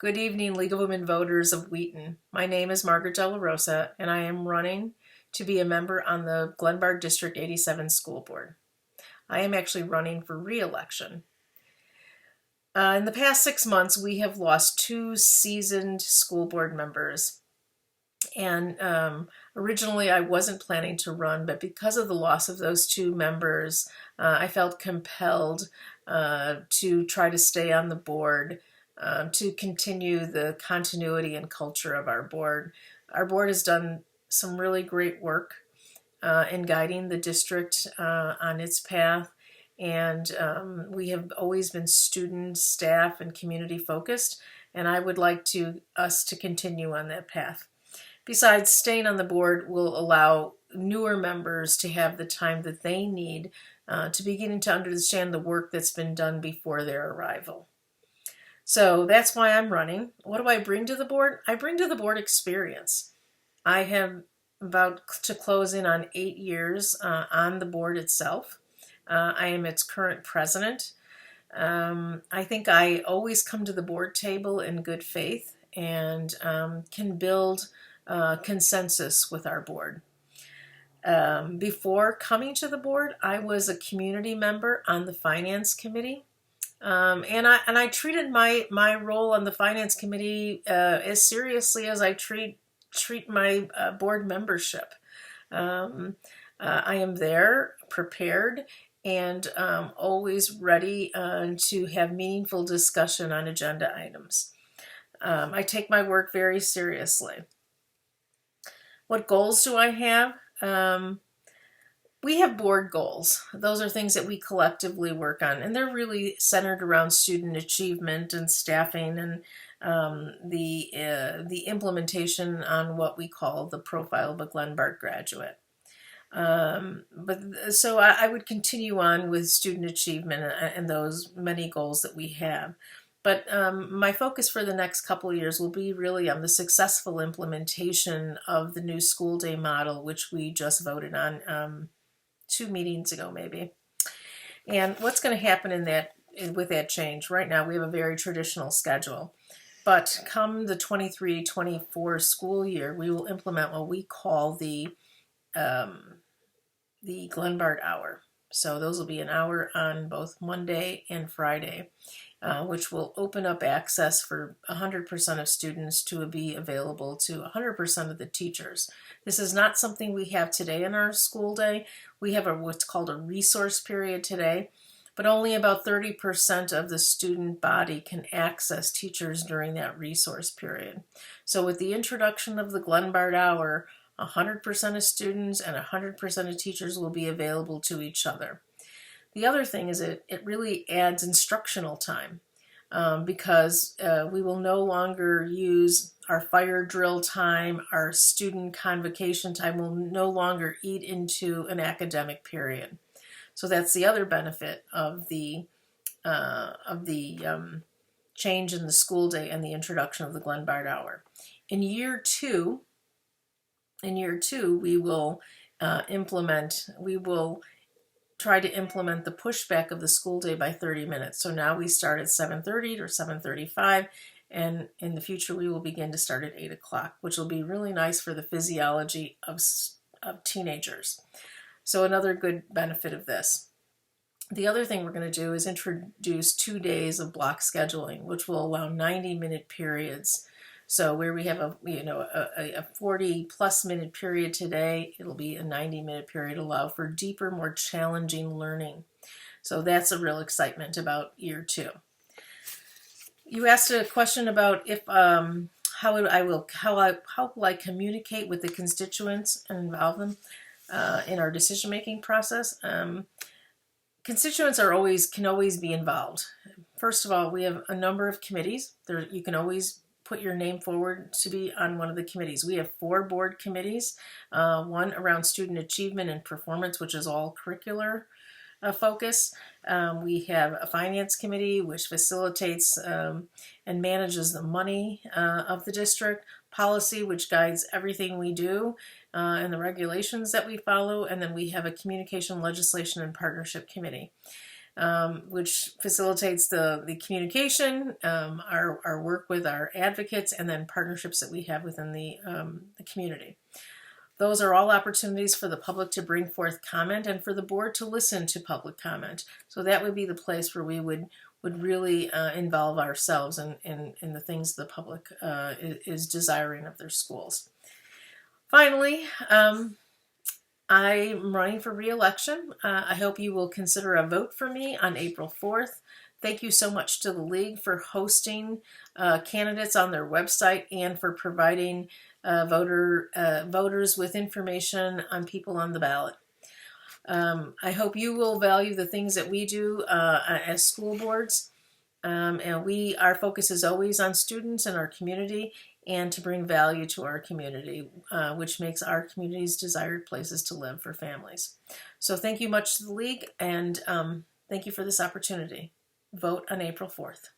Good evening, League of Women Voters of Wheaton. My name is Margaret DeLaRosa, and I am running to be a member on the Glenbard District 87 School Board. I am actually running for re-election. In the past 6 months, we have lost two seasoned school board members. And originally, I wasn't planning to run, but because of the loss of those two members, I felt compelled to try to stay on the board to continue the continuity and culture of our board. Our board has done some really great work in guiding the district on its path, and we have always been student, staff, and community focused, and I would like us to continue on that path. Besides, staying on the board will allow newer members to have the time that they need to begin to understand the work that's been done before their arrival. So that's why I'm running. What do I bring to the board? I bring to the board experience. I have about to close in on 8 years on the board itself. I am its current president. I think I always come to the board table in good faith and can build consensus with our board. Before coming to the board, I was a community member on the finance committee. And I treated my role on the finance committee as seriously as I treat my board membership. I am there, prepared, and always ready to have meaningful discussion on agenda items. I take my work very seriously. What goals do I have? We have board goals. Those are things that we collectively work on, and they're really centered around student achievement and staffing and the implementation on what we call the profile of a Glenbard graduate. So I would continue on with student achievement and those many goals that we have. But my focus for the next couple of years will be really on the successful implementation of the new school day model, which we just voted on 2 meetings ago, maybe. And what's going to happen with that change? Right now, we have a very traditional schedule. But come the 23-24 school year, we will implement what we call the Glenbard hour. So those will be an hour on both Monday and Friday, which will open up access for 100% of students to be available to 100% of the teachers. This is not something we have today in our school day. We have what's called a resource period today, but only about 30% of the student body can access teachers during that resource period. So with the introduction of the Glenbard hour, 100% of students and 100% of teachers will be available to each other. The other thing is it really adds instructional time because we will no longer use our fire drill time, our student convocation time will no longer eat into an academic period. So that's the other benefit of the change in the school day and the introduction of the Glenbard hour. In year two, we will try to implement the pushback of the school day by 30 minutes. So now we start at 7:30 or 7:35, and in the future we will begin to start at 8 o'clock, which will be really nice for the physiology of teenagers. So another good benefit of this. The other thing we're going to do is introduce 2 days of block scheduling, which will allow 90-minute periods. So where we have a 40-plus minute period today, it'll be a 90-minute period, allow for deeper, more challenging learning. So that's a real excitement about year two. You asked a question about how will I communicate with the constituents and involve them in our decision-making process. Constituents can always be involved. First of all, we have a number of committees. You can always put your name forward to be on one of the committees. We have 4 board committees, one around student achievement and performance, which is all curricular focus. We have a finance committee, which facilitates and manages the money of the district, policy, which guides everything we do, and the regulations that we follow, and then we have a communication, legislation, and partnership committee. which facilitates the communication, our work with our advocates, and then partnerships that we have within the community. Those are all opportunities for the public to bring forth comment and for the board to listen to public comment. So that would be the place where we would really involve ourselves in the things the public is desiring of their schools. Finally, I'm running for re-election. I hope you will consider a vote for me on April 4th. Thank you so much to the League for hosting candidates on their website and for providing voters with information on people on the ballot. I hope you will value the things that we do as school boards. And our focus is always on students and our community and to bring value to our community, which makes our communities desired places to live for families. So thank you much to the League, and thank you for this opportunity. Vote on April 4th.